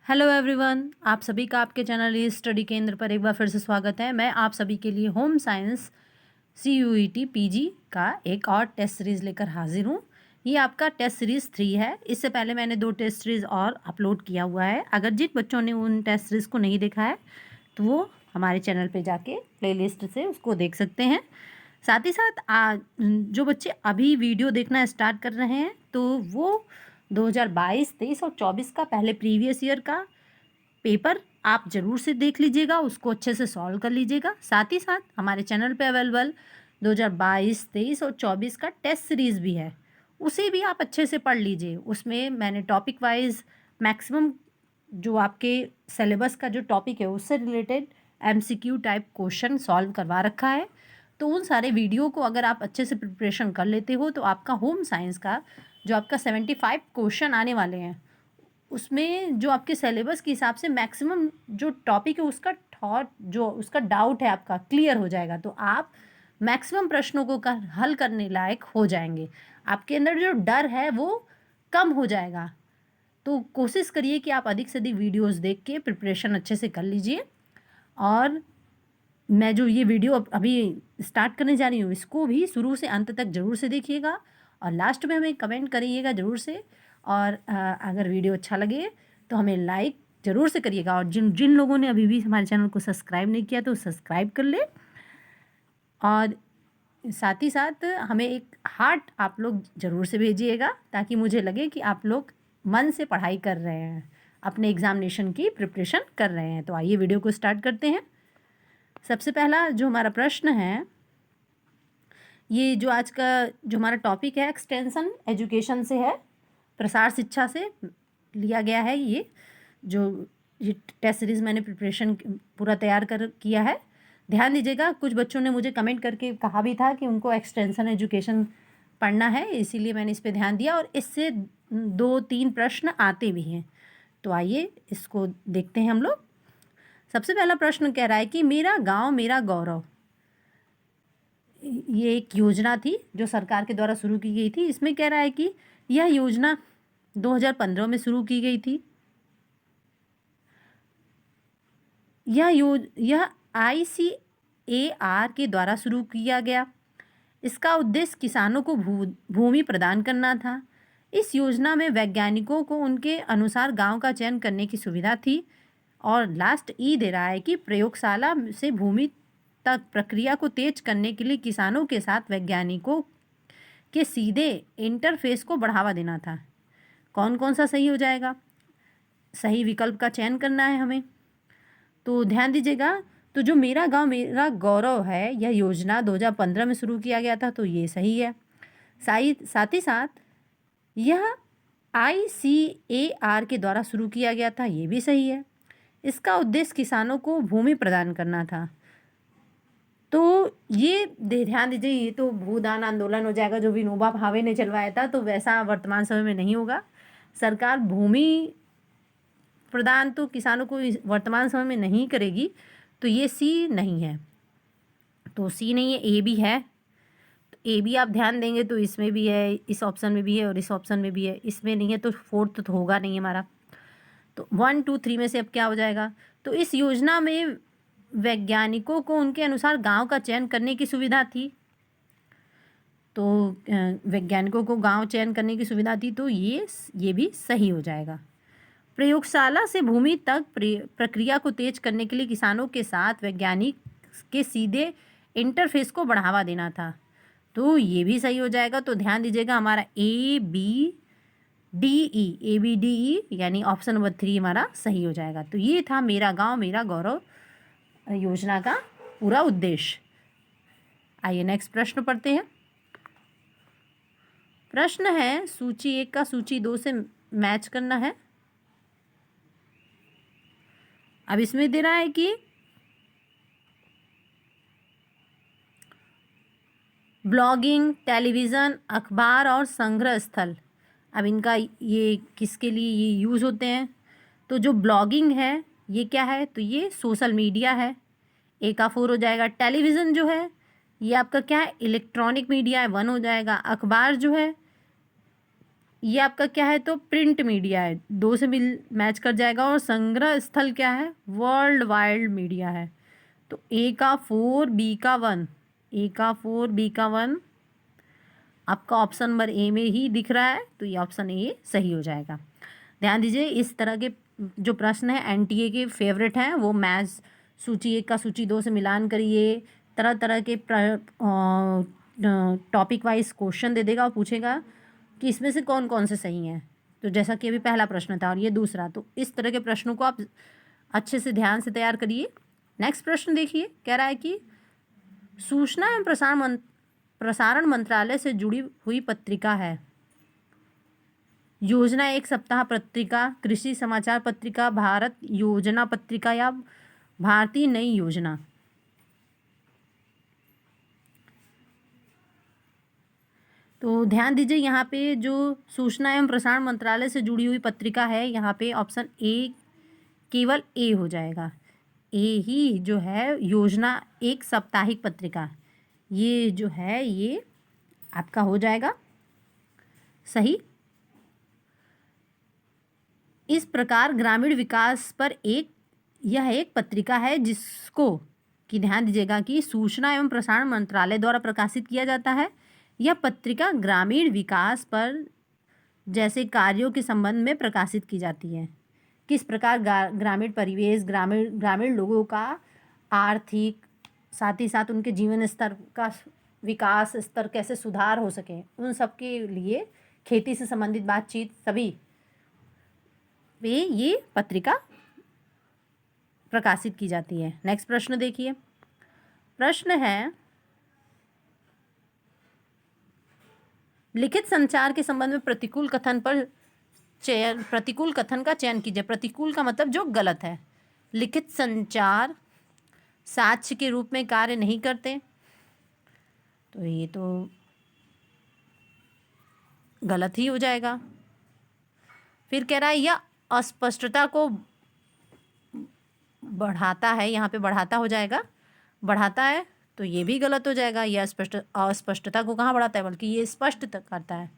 Hello everyone, आप सभी का आपके चैनल ई स्टडी केंद्र पर एक बार फिर से स्वागत है। मैं आप सभी के लिए होम साइंस CUET PG का एक और टेस्ट सीरीज़ लेकर हाजिर हूँ। ये आपका टेस्ट सीरीज़ 3 है। इससे पहले मैंने 2 टेस्ट सीरीज़ और अपलोड किया हुआ है। अगर जिन बच्चों ने उन टेस्ट सीरीज़ को नहीं देखा है तो वो हमारे चैनल पे जाके प्लेलिस्ट से उसको देख सकते हैं। साथ ही साथ जो बच्चे अभी वीडियो देखना स्टार्ट कर रहे हैं तो वो 2022, 23 और 24 का पहले प्रीवियस ईयर का पेपर आप ज़रूर से देख लीजिएगा, उसको अच्छे से सॉल्व कर लीजिएगा। साथ ही साथ हमारे चैनल पे अवेलेबल 2022, 23 और 24 का टेस्ट सीरीज़ भी है, उसे भी आप अच्छे से पढ़ लीजिए। उसमें मैंने टॉपिक वाइज मैक्सिमम जो आपके सिलेबस का जो टॉपिक है उससे related MCQ type question solve करवा रखा है। तो उन सारे वीडियो को अगर आप अच्छे से प्रिपरेशन कर लेते हो तो आपका होम साइंस का जो आपका 75 क्वेश्चन आने वाले हैं उसमें जो आपके सिलेबस के हिसाब से मैक्सिमम जो टॉपिक है उसका थॉट जो उसका डाउट है आपका क्लियर हो जाएगा। तो आप मैक्सिमम प्रश्नों को हल करने लायक हो जाएंगे। आपके अंदर जो डर है वो कम हो जाएगा। तो कोशिश करिए कि आप अधिक से अधिक वीडियोस देख के प्रिपरेशन अच्छे से कर लीजिए। और मैं जो ये वीडियो अभी स्टार्ट करने जा रही हूँ इसको भी शुरू से अंत तक ज़रूर से देखिएगा और लास्ट में हमें कमेंट करिएगा ज़रूर से। और अगर वीडियो अच्छा लगे तो हमें लाइक ज़रूर से करिएगा। और जिन जिन लोगों ने अभी भी हमारे चैनल को सब्सक्राइब नहीं किया तो सब्सक्राइब कर ले। और साथ ही साथ हमें एक हार्ट आप लोग ज़रूर से भेजिएगा ताकि मुझे लगे कि आप लोग मन से पढ़ाई कर रहे हैं, अपने एग्ज़ामिनेशन की प्रिपरेशन कर रहे हैं। तो आइए वीडियो को स्टार्ट करते हैं। सबसे पहला जो हमारा प्रश्न है, ये जो आज का जो हमारा टॉपिक है एक्सटेंशन एजुकेशन से है, प्रसार शिक्षा से लिया गया है। ये टेस्ट सीरीज़ मैंने प्रिपरेशन पूरा तैयार कर किया है। ध्यान दीजिएगा, कुछ बच्चों ने मुझे कमेंट करके कहा भी था कि उनको एक्सटेंशन एजुकेशन पढ़ना है, इसीलिए मैंने इस पे ध्यान दिया और इससे 2-3 प्रश्न आते भी हैं। तो आइए इसको देखते हैं हम लोग। सबसे पहला प्रश्न कह रहा है कि मेरा गांव मेरा गौरव, ये एक योजना थी जो सरकार के द्वारा शुरू की गई थी। इसमें कह रहा है कि यह योजना 2015 में शुरू की गई थी। यह ICAR के द्वारा शुरू किया गया। इसका उद्देश्य किसानों को भूमि प्रदान करना था। इस योजना में वैज्ञानिकों को उनके अनुसार गांव का चयन करने की सुविधा थी। और लास्ट ई दे रहा है कि प्रयोगशाला से भूमि तक प्रक्रिया को तेज करने के लिए किसानों के साथ वैज्ञानिकों के सीधे इंटरफेस को बढ़ावा देना था। कौन कौन सा सही हो जाएगा? सही विकल्प का चयन करना है हमें। तो ध्यान दीजिएगा, तो जो मेरा गांव मेरा गौरव है यह योजना 2015 में शुरू किया गया था, तो ये सही है। साथ ही साथ यह ICAR के द्वारा शुरू किया गया था, ये भी सही है। इसका उद्देश्य किसानों को भूमि प्रदान करना था, तो ये ध्यान दीजिए, ये तो भूदान आंदोलन हो जाएगा जो विनोबा भावे ने चलवाया था, तो वैसा वर्तमान समय में नहीं होगा। सरकार भूमि प्रदान तो किसानों को वर्तमान समय में नहीं करेगी, तो ये सी नहीं है। तो सी नहीं है, ए भी है। तो ए भी आप ध्यान देंगे तो इसमें भी है, इस ऑप्शन में भी है और इस ऑप्शन में भी है। इसमें नहीं है तो फोर्थ तो होगा नहीं हमारा। तो 1, 2, 3 में से अब क्या हो जाएगा? तो इस योजना में वैज्ञानिकों को उनके अनुसार गांव का चयन करने की सुविधा थी। तो वैज्ञानिकों को गांव चयन करने की सुविधा थी, तो ये भी सही हो जाएगा। प्रयोगशाला से भूमि तक प्रक्रिया को तेज करने के लिए किसानों के साथ वैज्ञानिक के सीधे इंटरफेस को बढ़ावा देना था, तो ये भी सही हो जाएगा। तो ध्यान दीजिएगा, हमारा ABDE यानी ऑप्शन नंबर 3 हमारा सही हो जाएगा। तो ये था मेरा गांव मेरा गौरव योजना का पूरा उद्देश्य। आइए नेक्स्ट प्रश्न पढ़ते हैं। प्रश्न है सूची 1 का सूची 2 से मैच करना है। अब इसमें दे रहा है कि ब्लॉगिंग, टेलीविज़न, अखबार और संग्रह स्थल, अब इनका ये किसके लिए ये यूज़ होते हैं? तो जो ब्लॉगिंग है ये क्या है? तो ये सोशल मीडिया है, ए का 4 हो जाएगा। टेलीविज़न जो है ये आपका क्या है? इलेक्ट्रॉनिक मीडिया है, 1 हो जाएगा। अखबार जो है ये आपका क्या है, तो प्रिंट मीडिया है, 2 से मिल मैच कर जाएगा। और संग्रह स्थल क्या है, वर्ल्ड वाइड मीडिया है। तो ए का 4 बी का 1, ए का 4 बी का 1 आपका ऑप्शन नंबर ए में ही दिख रहा है, तो ये ऑप्शन ए सही हो जाएगा। ध्यान दीजिए, इस तरह के जो प्रश्न है एनटीए के फेवरेट हैं, वो मैथ्स सूची 1 का सूची 2 से मिलान करिए, तरह तरह के टॉपिक वाइज क्वेश्चन दे देगा और पूछेगा कि इसमें से कौन कौन से सही हैं। तो जैसा कि अभी पहला प्रश्न था और ये दूसरा, तो इस तरह के प्रश्नों को आप अच्छे से ध्यान से तैयार करिए। नेक्स्ट प्रश्न देखिए, कह रहा है कि सूचना एवं प्रसारण मंत्रालय से जुड़ी हुई पत्रिका है। योजना एक सप्ताह पत्रिका, कृषि समाचार पत्रिका, भारत योजना पत्रिका या भारतीय नई योजना। तो ध्यान दीजिए, यहाँ पे जो सूचना एवं प्रसारण मंत्रालय से जुड़ी हुई पत्रिका है, यहाँ पे ऑप्शन ए, केवल ए हो जाएगा। ए ही जो है योजना एक साप्ताहिक पत्रिका, ये जो है ये आपका हो जाएगा सही। इस प्रकार ग्रामीण विकास पर यह एक पत्रिका है जिसको कि ध्यान दीजिएगा कि सूचना एवं प्रसारण मंत्रालय द्वारा प्रकाशित किया जाता है। यह पत्रिका ग्रामीण विकास पर जैसे कार्यों के संबंध में प्रकाशित की जाती है। किस प्रकार ग्रामीण परिवेश, ग्रामीण लोगों का आर्थिक, साथ ही साथ उनके जीवन स्तर का विकास स्तर कैसे सुधार हो सके, उन सब के लिए खेती से संबंधित बातचीत सभी पे ये पत्रिका प्रकाशित की जाती है। नेक्स्ट प्रश्न देखिए, प्रश्न है लिखित संचार के संबंध में प्रतिकूल कथन का चयन कीजिए। प्रतिकूल का मतलब जो गलत है। लिखित संचार साक्ष्य के रूप में कार्य नहीं करते, तो ये तो गलत ही हो जाएगा। फिर कह रहा है यह अस्पष्टता को बढ़ाता है, यहाँ पे बढ़ाता हो जाएगा, बढ़ाता है, तो ये भी गलत हो जाएगा। यह अस्पष्टता को कहाँ बढ़ाता है, बल्कि ये स्पष्ट करता है।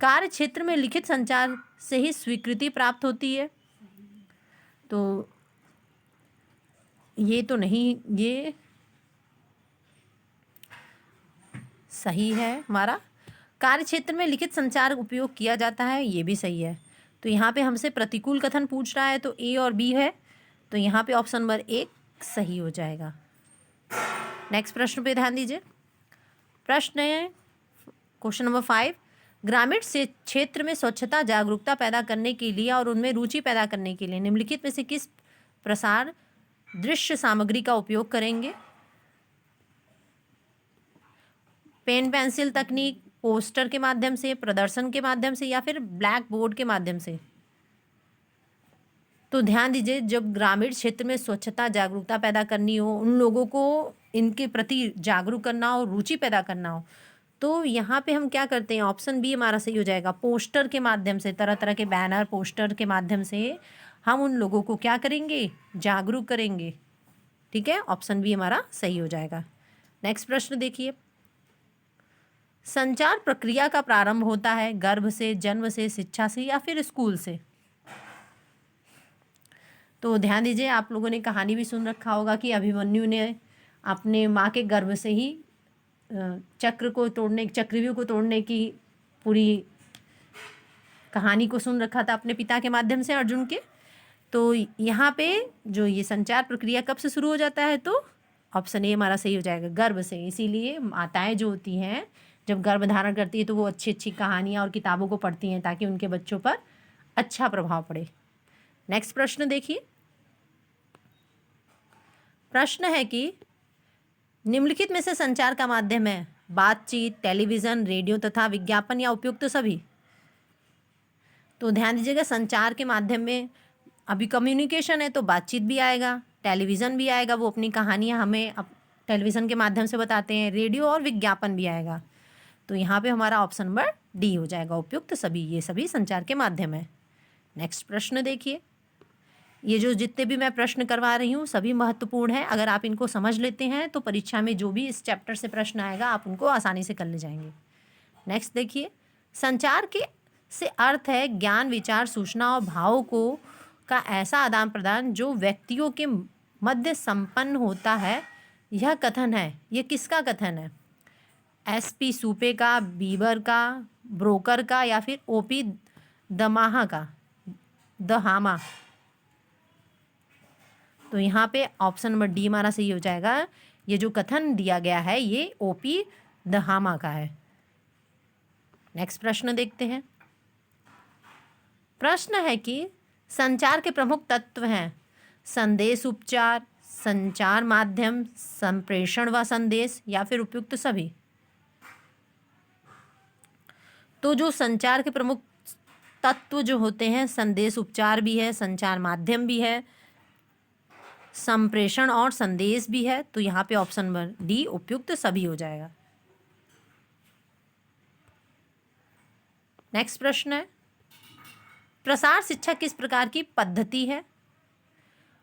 कार्य क्षेत्र में लिखित संचार से ही स्वीकृति प्राप्त होती है, तो ये तो नहीं, ये सही है हमारा। कार्य क्षेत्र में लिखित संचार उपयोग किया जाता है, ये भी सही है। तो यहाँ पे हमसे प्रतिकूल कथन पूछ रहा है, तो ए और बी है, तो यहाँ पे ऑप्शन नंबर 1 सही हो जाएगा। नेक्स्ट प्रश्न पे ध्यान दीजिए। प्रश्न है क्वेश्चन नंबर 5, ग्रामीण से क्षेत्र में स्वच्छता जागरूकता पैदा करने के लिए और उनमें रुचि पैदा करने के लिए निम्नलिखित में से किस प्रसार दृश्य सामग्री का उपयोग करेंगे। पेन पेंसिल तकनीक, पोस्टर के माध्यम से, प्रदर्शन के माध्यम से, या फिर ब्लैक बोर्ड के माध्यम से। तो ध्यान दीजिए, जब ग्रामीण क्षेत्र में स्वच्छता जागरूकता पैदा करनी हो, उन लोगों को इनके प्रति जागरूक करना हो, रुचि पैदा करना हो, तो यहाँ पे हम क्या करते हैं, ऑप्शन बी हमारा सही हो जाएगा। पोस्टर के माध्यम से, तरह तरह के बैनर पोस्टर के माध्यम से हम उन लोगों को क्या करेंगे, जागरूक करेंगे। ठीक है, ऑप्शन बी हमारा सही हो जाएगा। नेक्स्ट प्रश्न देखिए, संचार प्रक्रिया का प्रारंभ होता है गर्भ से, जन्म से, शिक्षा से, या फिर स्कूल से। तो ध्यान दीजिए, आप लोगों ने कहानी भी सुन रखा होगा कि अभिमन्यु ने अपने माँ के गर्भ से ही चक्रव्यूह को तोड़ने की पूरी कहानी को सुन रखा था अपने पिता के माध्यम से, अर्जुन के। तो यहाँ पे जो ये संचार प्रक्रिया कब से शुरू हो जाता है, तो ऑप्शन ए हमारा सही हो जाएगा, गर्भ से। इसीलिए माताएं जो होती हैं जब गर्भ धारण करती है तो वो अच्छी अच्छी कहानियाँ और किताबों को पढ़ती हैं ताकि उनके बच्चों पर अच्छा प्रभाव पड़े। नेक्स्ट प्रश्न देखिए, प्रश्न है कि निम्नलिखित में से संचार का माध्यम है बातचीत, टेलीविज़न, रेडियो तथा विज्ञापन, या उपयुक्त सभी। तो ध्यान दीजिएगा, संचार के माध्यम में अभी कम्युनिकेशन है तो बातचीत भी आएगा, टेलीविज़न भी आएगा, वो अपनी कहानियाँ हमें टेलीविज़न के माध्यम से बताते हैं, रेडियो और विज्ञापन भी आएगा। तो यहाँ पे हमारा ऑप्शन नंबर डी हो जाएगा, उपयुक्त सभी। ये सभी संचार के माध्यम है। नेक्स्ट प्रश्न देखिए, ये जो जितने भी मैं प्रश्न करवा रही हूँ सभी महत्वपूर्ण हैं। अगर आप इनको समझ लेते हैं तो परीक्षा में जो भी इस चैप्टर से प्रश्न आएगा आप उनको आसानी से कर ले जाएंगे। नेक्स्ट देखिए, संचार के से अर्थ है ज्ञान, विचार, सूचना और भावों को का ऐसा आदान प्रदान जो व्यक्तियों के मध्य संपन्न होता है। यह कथन है, ये किसका कथन है? एसपी सूपे का, बीबर का, ब्रोकर का, या फिर ओपी दमाहा का, दहामा? तो यहाँ पे ऑप्शन नंबर डी हमारा सही हो जाएगा। ये जो कथन दिया गया है ये ओपी दहामा का है। नेक्स्ट प्रश्न देखते हैं। प्रश्न है कि संचार के प्रमुख तत्व हैं संदेश, उपचार, संचार माध्यम, संप्रेषण व संदेश, या फिर उपयुक्त सभी। तो जो संचार के प्रमुख तत्व जो होते हैं, संदेश, उपचार भी है, संचार माध्यम भी है, संप्रेषण और संदेश भी है। तो यहाँ पे ऑप्शन नंबर डी उपयुक्त सभी हो जाएगा। नेक्स्ट प्रश्न है, प्रसार शिक्षा किस प्रकार की पद्धति है?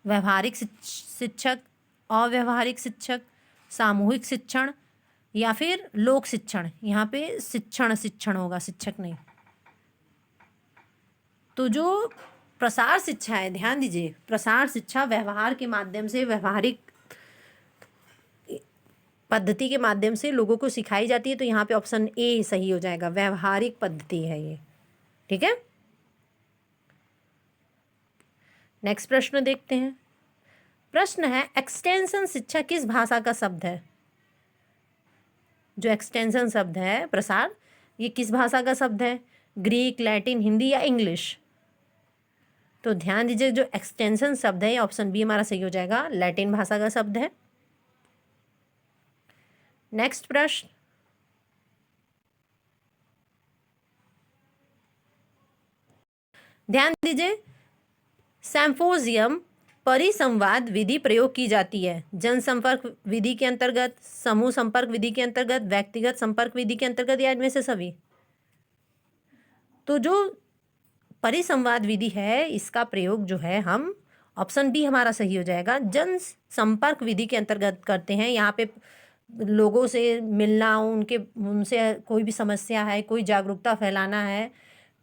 व्यवहारिक शिक्षक, अव्यवहारिक शिक्षक, सामूहिक शिक्षण, या फिर लोक शिक्षण? यहाँ पे शिक्षण होगा, शिक्षक नहीं। तो जो प्रसार शिक्षा है, ध्यान दीजिए, प्रसार शिक्षा व्यवहार के माध्यम से, व्यवहारिक पद्धति के माध्यम से लोगों को सिखाई जाती है। तो यहाँ पे ऑप्शन ए सही हो जाएगा, व्यवहारिक पद्धति है ये। ठीक है, नेक्स्ट प्रश्न देखते हैं। प्रश्न है, एक्सटेंशन शिक्षा किस भाषा का शब्द है? जो एक्सटेंशन शब्द है प्रसार, ये किस भाषा का शब्द है? ग्रीक, लैटिन, हिंदी या इंग्लिश? तो ध्यान दीजिए, जो एक्सटेंशन शब्द है ऑप्शन बी हमारा सही हो जाएगा, लैटिन भाषा का शब्द है। नेक्स्ट प्रश्न, ध्यान दीजिए, सिम्पोजियम परिसंवाद विधि प्रयोग की जाती है जनसंपर्क विधि के अंतर्गत, समूह संपर्क विधि के अंतर्गत, व्यक्तिगत संपर्क विधि के अंतर्गत, या इनमें से सभी? तो जो परिसंवाद विधि है इसका प्रयोग जो है हम, ऑप्शन बी हमारा सही हो जाएगा, जन संपर्क विधि के अंतर्गत करते हैं। यहाँ पे लोगों से मिलना, उनसे कोई भी समस्या है, कोई जागरूकता फैलाना है,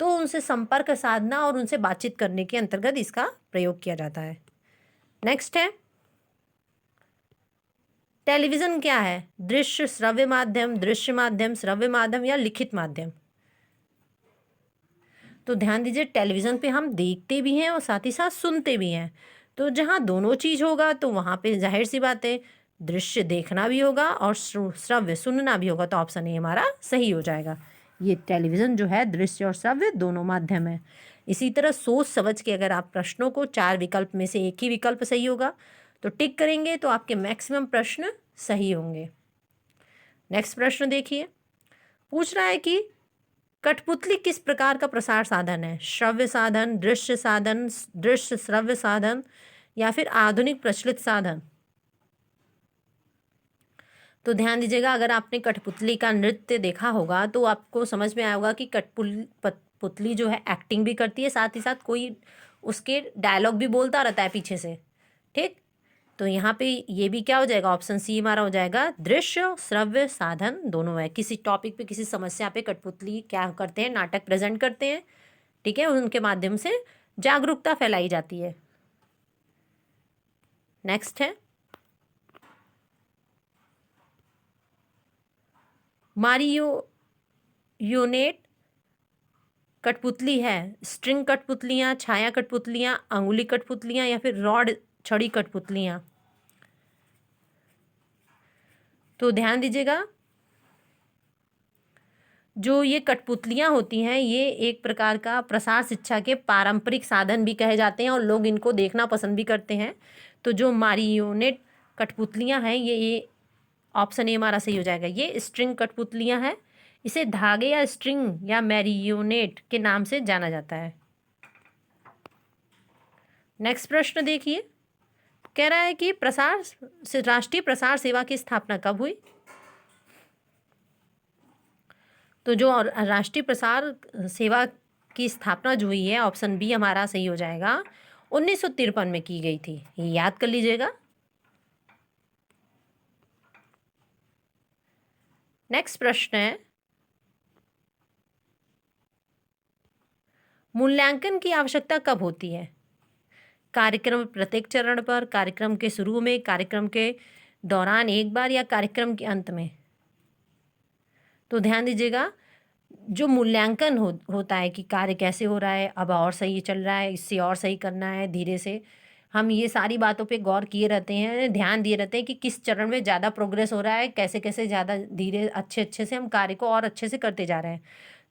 तो उनसे संपर्क साधना और उनसे बातचीत करने के अंतर्गत इसका प्रयोग किया जाता है। नेक्स्ट है, टेलीविजन क्या है? दृश्य श्रव्य माध्यम, दृश्य माध्यम, श्रव्य माध्यम, या लिखित माध्यम? तो ध्यान दीजिए, टेलीविज़न पे हम देखते भी हैं और साथ ही साथ सुनते भी हैं। तो जहाँ दोनों चीज़ होगा तो वहाँ पे जाहिर सी बात है दृश्य देखना भी होगा और श्रव्य सुनना भी होगा। तो ऑप्शन ए हमारा सही हो जाएगा। ये टेलीविज़न जो है दृश्य और श्रव्य दोनों माध्यम है। इसी तरह सोच समझ के अगर आप प्रश्नों को 4 विकल्प में से एक ही विकल्प सही होगा तो टिक करेंगे तो आपके मैक्सिमम प्रश्न सही होंगे। नेक्स्ट प्रश्न देखिए, पूछ रहा है कि कठपुतली किस प्रकार का प्रसार साधन है? श्रव्य साधन, दृश्य साधन, दृश्य श्रव्य साधन, या फिर आधुनिक प्रचलित साधन? तो ध्यान दीजिएगा, अगर आपने कठपुतली का नृत्य देखा होगा तो आपको समझ में आया होगा कि कठपुतली जो है एक्टिंग भी करती है, साथ ही साथ कोई उसके डायलॉग भी बोलता रहता है पीछे से। ठीक, तो यहाँ पे ये भी क्या हो जाएगा, ऑप्शन सी हमारा हो जाएगा, दृश्य श्रव्य साधन दोनों है। किसी टॉपिक पे, किसी समस्या पे कठपुतली क्या करते हैं, नाटक प्रेजेंट करते हैं। ठीक है, उनके माध्यम से जागरूकता फैलाई जाती है। नेक्स्ट है, मारियोनेट कठपुतली है स्ट्रिंग कठपुतलियाँ, छाया कठपुतलियाँ, अंगुली कठपुतलियाँ, या फिर रॉड छड़ी कठपुतलियाँ? तो ध्यान दीजिएगा, जो ये कठपुतलियाँ होती हैं ये एक प्रकार का प्रसार शिक्षा के पारंपरिक साधन भी कहे जाते हैं और लोग इनको देखना पसंद भी करते हैं। तो जो मारियोनेट कठपुतलियाँ हैं ये ऑप्शन ए हमारा सही हो जाएगा। ये स्ट्रिंग कठपुतलियाँ हैं, इसे धागे या स्ट्रिंग या मैरियोनेट के नाम से जाना जाता है। नेक्स्ट प्रश्न देखिए, कह रहा है कि राष्ट्रीय प्रसार सेवा की स्थापना कब हुई? तो जो राष्ट्रीय प्रसार सेवा की स्थापना जो हुई है, ऑप्शन बी हमारा सही हो जाएगा, 1953 में की गई थी। ये याद कर लीजिएगा। नेक्स्ट प्रश्न है, मूल्यांकन की आवश्यकता कब होती है? कार्यक्रम प्रत्येक चरण पर, कार्यक्रम के शुरू में, कार्यक्रम के दौरान एक बार या कार्यक्रम के अंत में? तो ध्यान दीजिएगा, जो मूल्यांकन होता है कि कार्य कैसे हो रहा है, अब और सही चल रहा है, इससे और सही करना है धीरे से, हम ये सारी बातों पे गौर किए रहते हैं, ध्यान दिए रहते हैं कि किस चरण में ज़्यादा प्रोग्रेस हो रहा है, कैसे कैसे ज़्यादा धीरे अच्छे अच्छे से हम कार्य को और अच्छे से करते जा रहे हैं।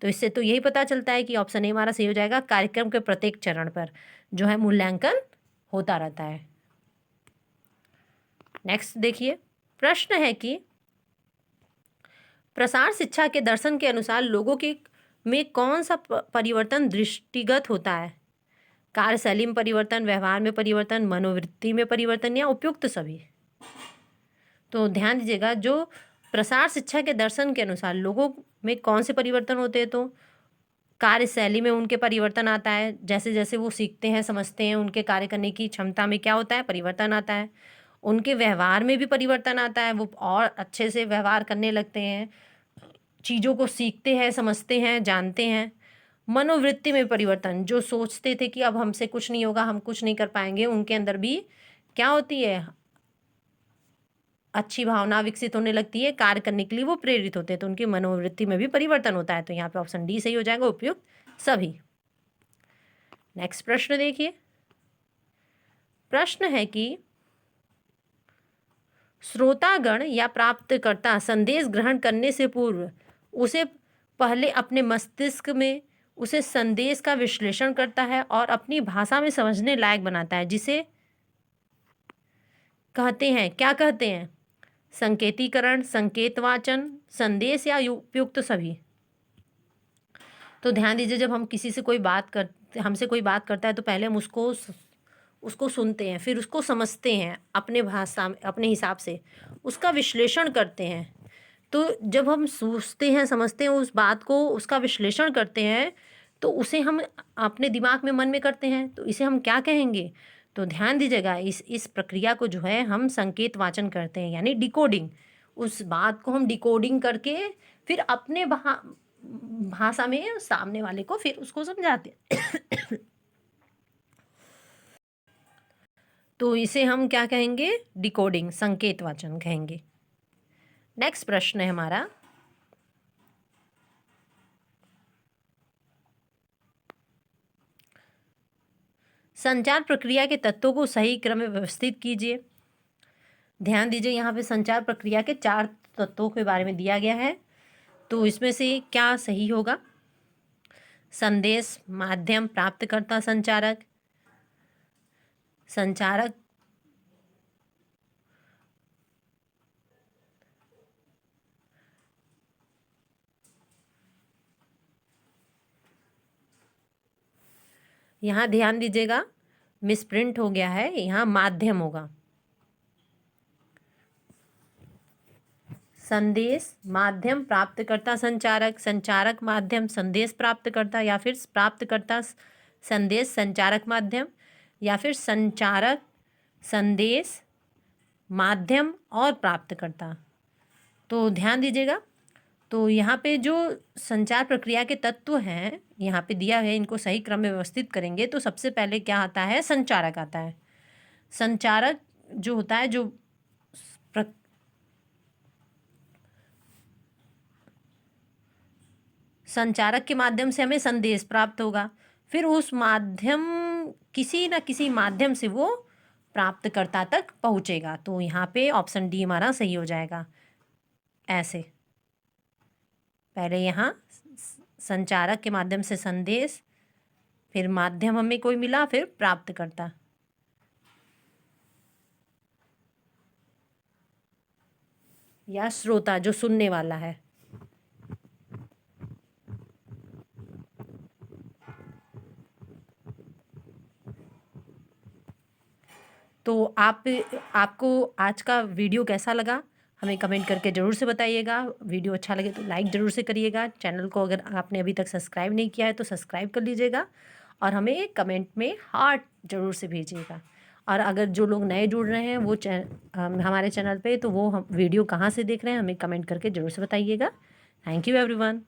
तो इससे तो यही पता चलता है कि ऑप्शन ए हमारा सही हो जाएगा, कार्यक्रम के प्रत्येक चरण पर जो है मूल्यांकन होता रहता है। नेक्स्ट देखिए, प्रश्न है कि प्रसार शिक्षा के दर्शन के अनुसार लोगों के में कौन सा परिवर्तन दृष्टिगत होता है? कार्यशैली में परिवर्तन, व्यवहार में परिवर्तन, मनोवृत्ति में परिवर्तन या उपयुक्त सभी? तो ध्यान दीजिएगा, जो प्रसार शिक्षा के दर्शन के अनुसार लोगों में कौन से परिवर्तन होते हैं, तो कार्यशैली में उनके परिवर्तन आता है, जैसे जैसे वो सीखते हैं समझते हैं उनके कार्य करने की क्षमता में क्या होता है, परिवर्तन आता है। उनके व्यवहार में भी परिवर्तन आता है, वो और अच्छे से व्यवहार करने लगते हैं, चीज़ों को सीखते हैं समझते हैं जानते हैं। मनोवृत्ति में परिवर्तन, जो सोचते थे कि अब हमसे कुछ नहीं होगा, हम कुछ नहीं कर पाएंगे, उनके अंदर भी क्या होती है, अच्छी भावना विकसित होने लगती है, कार्य करने के लिए वो प्रेरित होते हैं, तो उनकी मनोवृत्ति में भी परिवर्तन होता है। तो यहाँ पे ऑप्शन डी सही हो जाएगा, उपयुक्त सभी। नेक्स्ट प्रश्न देखिए, प्रश्न है कि श्रोतागण या प्राप्तकर्ता संदेश ग्रहण करने से पूर्व उसे पहले अपने मस्तिष्क में उसे संदेश का विश्लेषण करता है और अपनी भाषा में समझने लायक बनाता है, जिसे कहते हैं, क्या कहते हैं? संकेतीकरण, संकेतवाचन, संदेश या उपयुक्त सभी? तो ध्यान दीजिए, जब हम किसी से कोई बात कर हमसे कोई बात करता है तो पहले हम उसको सुनते हैं, फिर उसको समझते हैं अपने भाषा में, अपने हिसाब से उसका विश्लेषण करते हैं। तो जब हम सोचते हैं समझते हैं उस बात को, उसका विश्लेषण करते हैं, तो उसे हम अपने दिमाग में मन में करते हैं, तो इसे हम क्या कहेंगे? तो ध्यान दीजिएगा, इस प्रक्रिया को जो है हम संकेत वाचन करते हैं, यानी डिकोडिंग। उस बात को हम डिकोडिंग करके फिर अपने भाषा में सामने वाले को फिर उसको समझाते हैं। तो इसे हम क्या कहेंगे? डिकोडिंग, संकेत वाचन कहेंगे। नेक्स्ट प्रश्न है हमारा, संचार प्रक्रिया के तत्वों को सही क्रम में व्यवस्थित कीजिए। ध्यान दीजिए, यहाँ पे संचार प्रक्रिया के 4 तत्वों के बारे में दिया गया है, तो इसमें से क्या सही होगा? संदेश, माध्यम, प्राप्तकर्ता, संचारक। संचारक यहाँ ध्यान दीजिएगा, मिसप्रिंट हो गया है, यहाँ माध्यम होगा। संदेश, माध्यम, प्राप्तकर्ता, संचारक, संचारक, माध्यम, संदेश, प्राप्तकर्ता, या फिर प्राप्तकर्ता, संदेश, संचारक, माध्यम, या फिर संचारक, संदेश, माध्यम और प्राप्तकर्ता। तो ध्यान दीजिएगा, तो यहाँ पे जो संचार प्रक्रिया के तत्व हैं यहाँ पे दिया है, इनको सही क्रम में व्यवस्थित करेंगे तो सबसे पहले क्या आता है? संचारक आता है। संचारक जो होता है, जो संचारक के माध्यम से हमें संदेश प्राप्त होगा, फिर उस माध्यम किसी न किसी माध्यम से वो प्राप्तकर्ता तक पहुँचेगा। तो यहाँ पे ऑप्शन डी हमारा सही हो जाएगा। ऐसे पहले यहाँ संचारक के माध्यम से संदेश, फिर माध्यम हमें कोई मिला, फिर प्राप्तकर्ता। या श्रोता जो सुनने वाला है। तो आपको आज का वीडियो कैसा लगा हमें कमेंट करके ज़रूर से बताइएगा। वीडियो अच्छा लगे तो लाइक ज़रूर से करिएगा। चैनल को अगर आपने अभी तक सब्सक्राइब नहीं किया है तो सब्सक्राइब कर लीजिएगा और हमें कमेंट में हार्ट ज़रूर से भेजिएगा। और अगर जो लोग नए जुड़ रहे हैं वो हमारे चैनल पे, तो वो हम वीडियो कहाँ से देख रहे हैं हमें कमेंट करके ज़रूर से बताइएगा। Thank you everyone.